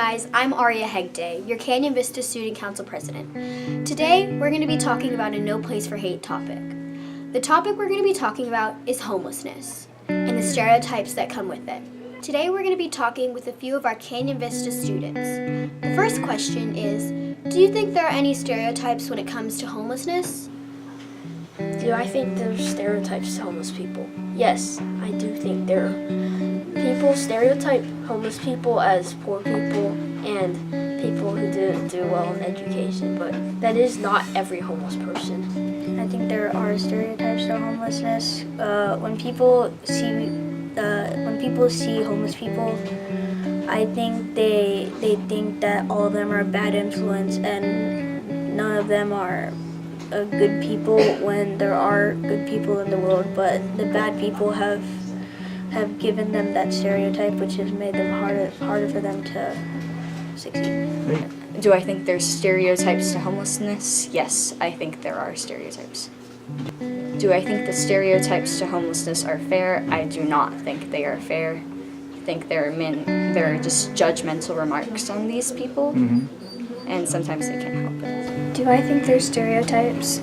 guys, I'm Aria Hegde, your Canyon Vista Student Council President. Today, we're going to be talking about a No Place for Hate topic. The topic we're going to be talking about is homelessness and the stereotypes that come with it. Today, we're going to be talking with a few of our Canyon Vista students. The first question is, do you think there are any stereotypes when it comes to homelessness? Do I think there's stereotypes to homeless people? Yes, I do think there are. People stereotype homeless people as poor people and people who didn't do well in education, but that is not every homeless person. I think there are stereotypes to homelessness. When people see homeless people, I think they think that all of them are a bad influence and none of them are good people when there are good people in the world, but the bad people have given them that stereotype, which has made them harder for them to succeed. Do I think there's stereotypes to homelessness? Yes, I think there are stereotypes. Do I think the stereotypes to homelessness are fair? I do not think they are fair. I think there are just judgmental remarks on these people, and sometimes they can't help it. Do I think there's stereotypes?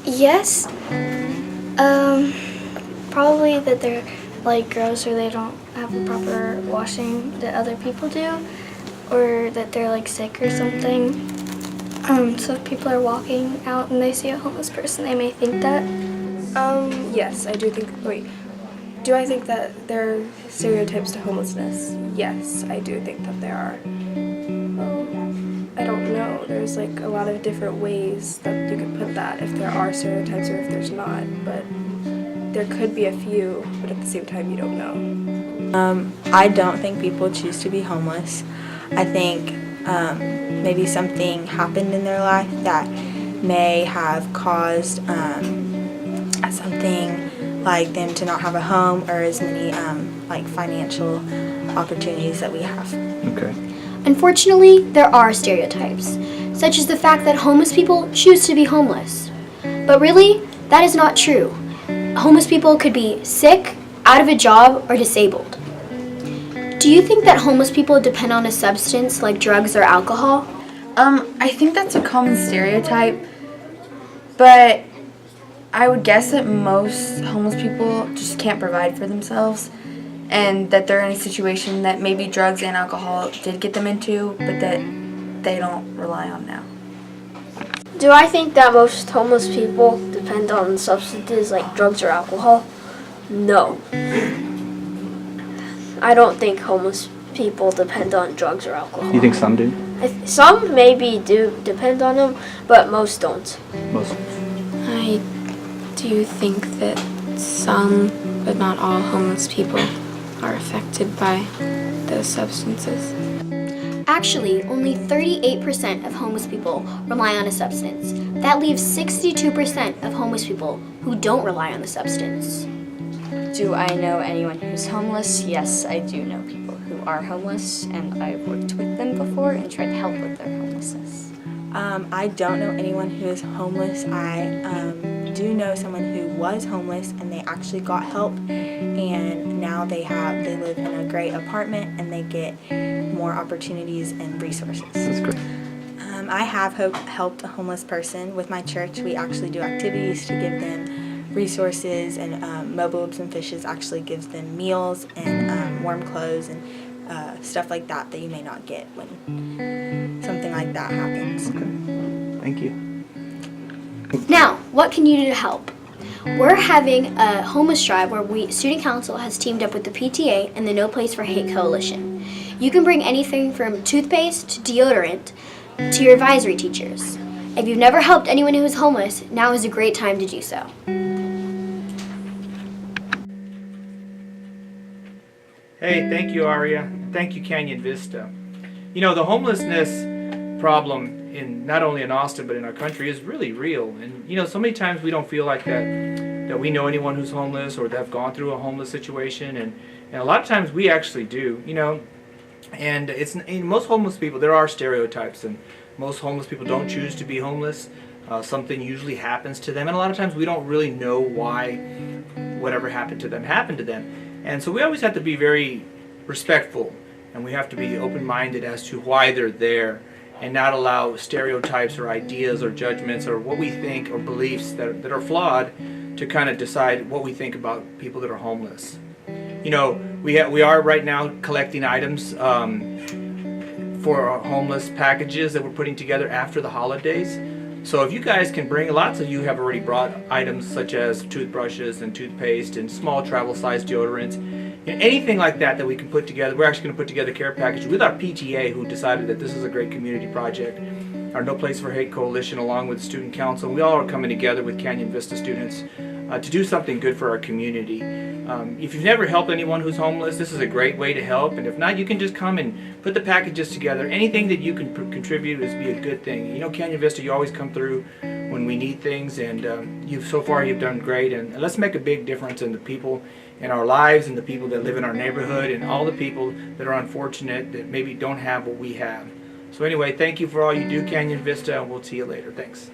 Yes. Probably that they're like gross or they don't have the proper washing that other people do, or that they're like sick or something. So if people are walking out and they see a homeless person, they may think that. Yes, I do think, do I think that there are stereotypes to homelessness? Yes, I do think that there are. I don't know, there's like a lot of different ways that you could put that, if there are stereotypes or if there's not, but there could be a few, but at the same time you don't know. I don't think people choose to be homeless. I think maybe something happened in their life that may have caused something like them to not have a home or as many like financial opportunities that we have. Okay. Unfortunately, there are stereotypes, such as the fact that homeless people choose to be homeless. But really, that is not true. Homeless people could be sick, out of a job, or disabled. Do you think that homeless people depend on a substance like drugs or alcohol? I think that's a common stereotype, but I would guess that most homeless people just can't provide for themselves and that they're in a situation that maybe drugs and alcohol did get them into, but that they don't rely on now. Do I think that most homeless people depend on substances like drugs or alcohol? No. I don't think homeless people depend on drugs or alcohol. You think some do? Some maybe do depend on them, but most don't. Most. I do think that some, but not all, homeless people are affected by those substances. Actually, only 38% of homeless people rely on a substance. That leaves 62% of homeless people who don't rely on the substance. Do I know anyone who's homeless? Yes, I do know people who are homeless, and I've worked with them before and tried to help with their homelessness. I don't know anyone who is homeless. I do know someone who was homeless and they actually got help, and now they live in a great apartment and they get more opportunities and resources. That's great. I have helped a homeless person with my church. We actually do activities to give them resources, and Mobile Lips and Fishes actually gives them meals and warm clothes and stuff like that that you may not get when something like that happens. Okay. Thank you. Now, what can you do to help? We're having a homeless drive where Student Council has teamed up with the PTA and the No Place for Hate Coalition. You can bring anything from toothpaste to deodorant to your advisory teachers. If you've never helped anyone who is homeless, now is a great time to do so. Hey, thank you, Aria. Thank you, Canyon Vista. You know, the homelessness problem not only in Austin but in our country is really real. And you know, so many times we don't feel like that we know anyone who's homeless or that have gone through a homeless situation, and a lot of times we actually do. You know, and in most homeless people there are stereotypes, and most homeless people don't choose to be homeless. Something usually happens to them, and a lot of times we don't really know why whatever happened to them happened to them. And so we always have to be very respectful, and we have to be open-minded as to why they're there, and not allow stereotypes or ideas or judgments or what we think or beliefs that are flawed to kind of decide what we think about people that are homeless. You know, we are right now collecting items for our homeless packages that we're putting together after the holidays. So if you guys can bring, lots of you have already brought items such as toothbrushes and toothpaste and small travel-sized deodorants. You know, anything like that that we can put together. We're actually going to put together care packages with our PTA, who decided that this is a great community project. Our No Place for Hate Coalition, along with Student Council, we all are coming together with Canyon Vista students to do something good for our community. If you've never helped anyone who's homeless, this is a great way to help. And if not, you can just come and put the packages together. Anything that you can contribute is be a good thing. You know, Canyon Vista, you always come through when we need things, and so far you've done great. And let's make a big difference in the people in our lives and the people that live in our neighborhood and all the people that are unfortunate that maybe don't have what we have. So anyway, thank you for all you do, Canyon Vista, and we'll see you later. Thanks.